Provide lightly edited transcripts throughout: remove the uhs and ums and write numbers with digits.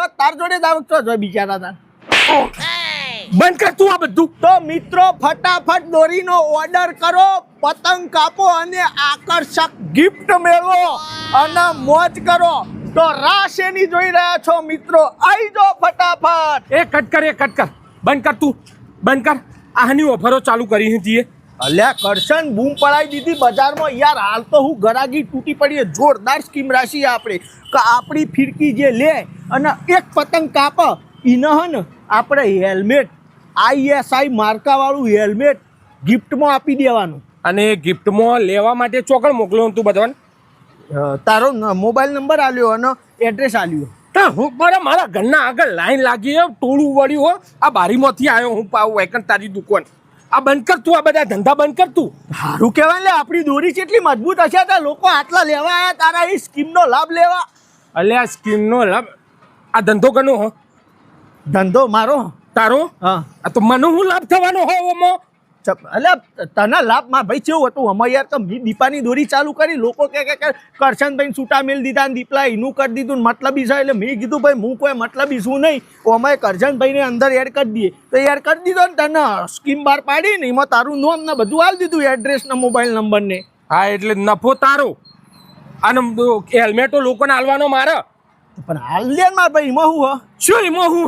લેવા તાર જોડે જ આવતો જો બિચારા તાર બંધ કર તું આ બધું. તો મિત્રો ફટાફટ દોરીનો ઓર્ડર કરો, પતંગ કાપો અને આકર્ષક ગિફ્ટ મેળવો અને મોજ કરો. તો રાસ એની જોઈ રહ્યા છો મિત્રો, આવી જો ફટાફટ. એ કટ કર બંધ કર તું બંધ કર. આની ઓફરો ચાલુ કરી હતી અલ્યા કરશન બૂમ પડાવી દીધી બજારમાં યાર. હાલ તો હું ગરાગી તૂટી પડી. જોરદાર સ્કીમ રાશી આપણી કે આપણી ફિરકી જે લે અને એક પતંગ કાપ એને હે ને આપણે હેલ્મેટ ISI માર્કાવાળું હેલ્મેટ ગિફ્ટમાં આપી દેવાનું. અને ગિફ્ટમાં લેવા માટે ચોકડ મોકલો તું બધાને. તારો મોબાઈલ નંબર આલ્યો અને એડ્રેસ આલ્યું. હું મારા ઘરના આગળ લાઈન લાગી ટોળું વળ્યું હો. આ બારીમાંથી આવ્યો હું પાવ વેકન તારી દુકાન. આ બંધ કર તું, આ બધા ધંધા બંધ કર તું. સારું કહેવાય લે, આપણી દોરી કેટલી મજબૂત હશે તો લોકો આટલા લેવા આવ્યા તારા એ સ્કીમનો લાભ લેવા. અલ્યા સ્કીમનો લાભ આ ધંધો કનો હો? ધંધો મારો. તારો? હા. આ તો મને હું લાભ થવાનો હો ઓમો? એટલે તને લાભ માં ભાઈ કેવું હતું અમે યાર તો દીપાની દોરી ચાલુ કરી. લોકો કે કરશનભાઈ છૂટા મેલ દીધા ને દીપલા એનું કરી દીધું મતલબી છે. એટલે મેં કીધું ભાઈ હું કોઈ મતલબી શું નહીં, અમે કરશનભાઈને અંદર એડ કરી દઈએ. તો એડ કરી દીધો ને તને સ્કીમ બહાર પાડી ને એમાં તારું નામ ને બધું આલી દીધું, એડ્રેસ ને મોબાઈલ નંબર ને. હા એટલે નફો તારો અને હેલ્મેટો લોકોને આલવાનો મારે. પણ હાલ લે માર ભાઈ એમાં હું શું એમાં હું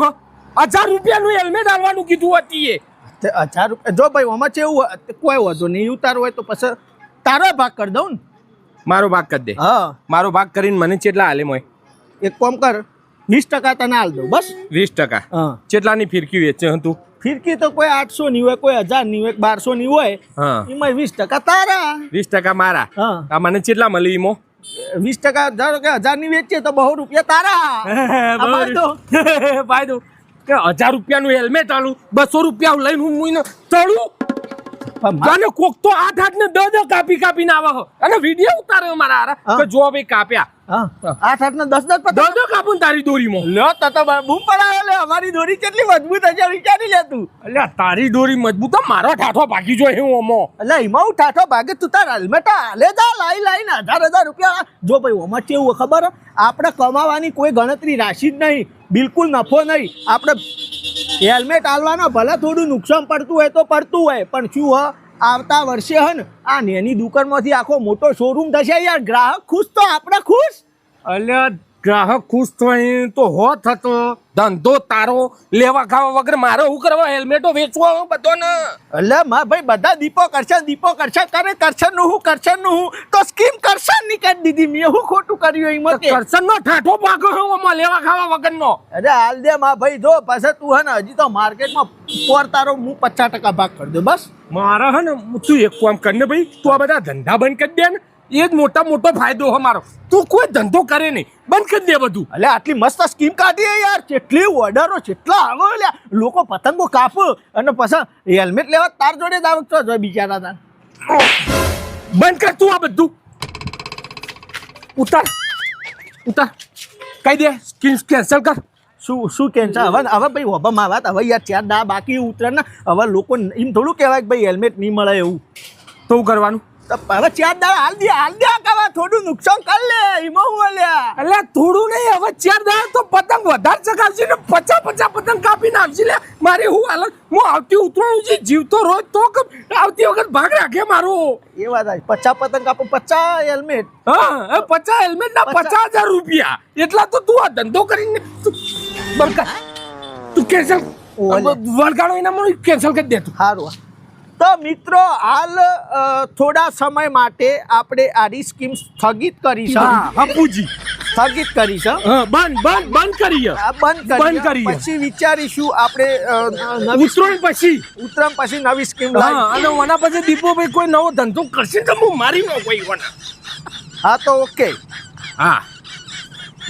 1000 રૂપિયાનું હેલ્મેટ આલવાનું કીધું હતી એ. 1000 રૂપિયા જો ભાઈ આમાં કેવું કોઈ વાંધો નહીં ઉતારો હોય તો પછી તારો ભાગ કરી દઉં ને. મારો ભાગ કરી દે. હા મારો ભાગ કરીને મને કેટલા હાલે મોય? એક કામ કર 20% તને હાલ દઉં બસ. 20%? હા. કેટલાની ફિરકી વેચે તું? ફિરકી તો કોઈ 800 ની હોય, કોઈ 1000 ની હોય, 1200 ની હોય. હા. એમાં 20% તારા. 20% મારા. હા. આ મને કેટલા મળી એમાં? 20% ધારો કે 1000 ની વેચીએ તો 100 રૂપિયા તારા. ફાયદો કે 1000 રૂપિયાનું હેલ્મેટ આલું 200 રૂપિયા લઈને હું ચડું. અને કોક તો 8 ને 10 કાપીને આવે અને વિડીયો ઉતારે મારા હારા કે જો ભાઈ કાપ્યા. હા 8 ને 10 10 કાપું તારી દોરીમાં. લ્યો તો બૂમ પડાવે લે. અમારી દોરી કેટલી મજબૂત હશે વિચારી લે તું. અલ્યા તારી દોરી મજબૂત મારો ઠાઠો ભાગી જો હું ઓમો. એટલે એમાં હું ઠાઠો ભાગે તું તાર હેલ્મેટ હાલે જા લાઈને 1000 રૂપિયા. જો ભાઈ ઓમાં કેવું ખબર આપણે કમાવાની કોઈ ગણતરી રાશિ જ નહીં, બિલકુલ નફો નહીં. આપણે હેલ્મેટ આલવાનો ભલે થોડું નુકસાન પડતું હોય તો પડતું હોય, પણ શું આવતા વર્ષે હે ને આ નેની દુકાનમાંથી આખો મોટો શોરૂમ થશે યાર. ગ્રાહક ખુશ તો આપણે ખુશ. અલ્યા ગ્રાહક ખુશ થાય તો હોત હતો ધંધો તારો લેવા ખાવા વગર મારે શું કરવા હેલ્મેટો વેચવા બધો ને. એટલે માં ભાઈ બધા દીપો કરશે કરે. કરશન નું હું તો સ્કીમ કરશન ની કરી દીધી મેં. હું ખોટું કર્યું એમાં કરશન નો ઠાઠો ભાગો હું લેવા ખાવા વગર નો. અરે હાલ દે માં ભાઈ જો પછી તું હે ને હજી તો માર્કેટમાં પોર તારો હું 50% ભાગ કરી દઉં બસ. મારા હે ને તું એક કામ કર ને ભાઈ, તું આ બધા ધંધા બંધ કરી દે ને, એ જ મોટો ફાયદો હો મારો. તું કોઈ ધંધો કરે નહીં, બંધ કરી દે બધું. એટલે આટલી મસ્ત સ્કીમ કાઢી યાર. કેટલી ઓર્ડરો કેટલા આવે લ્યા. લોકો પતંગો કાપ અને પછી હેલ્મેટ લેવા તાર જોડે જ આવતો જો બિચારા તાર. બંધ કર તું આ બધું. ઉતાર કહી દે સ્કીમ કેન્સલ કર. શું કેન્સલ? હવે ભાઈ હોબામાં વાત હવે યાર 4 દા બાકી ઉતરે ને. હવે લોકો એમ થોડું કહેવાય કે ભાઈ હેલ્મેટ નહીં મળે એવું. તો શું કરવાનું? હવે 4 દા હાલ દે કાવા થોડું નુકસાન કર લે એમાં હું લ્યા. એટલે થોડું નહીં, હવે 4 દાડા તો પતંગ વધારે ચગાવશે ને 50 પતંગ કાપી નાખશે લે. મારે હું હાલત હું આવતી ઉતરવાનું છે જીવતો રોજ તો આવતી વખત ભાગ રાખે મારો. એ વાત આવી 50 પતંગ કાપો 50 હેલ્મેટ. હા 50 હેલ્મેટ ના 50,000 રૂપિયા. એટલા તો તું આ ધંધો કરીને બંધ કર. તું કેન્સલ વળગાડો એના કેન્સલ કરી દે તું. સારું. તો મિત્રો હાલ થોડા સમય માટે આપણે આની સ્કીમ સ્થગિત કરી છે. હપુજી સ્થગિત કરી છે. બંધ કરી પછી વિચારીશું આપણે ઉત્તરાયણ પછી નવી સ્કીમ લાવી. અને ઓના પછી દીપોભાઈ કોઈ નવો ધંધો કરશે તો હું મારી ન કોઈ ઓના. હા તો ઓકે. હા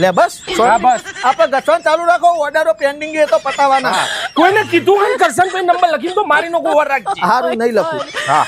લે બસ આપણે ગસવાનું ચાલુ રાખો. ઓર્ડરો પેન્ડિંગ એ તો પતાવવાના. કોઈને કીધું હોય કરશન ભાઈ નંબર લખીને તો મારી નો ઓવર રાખજે. હારું નહીં લખું. હા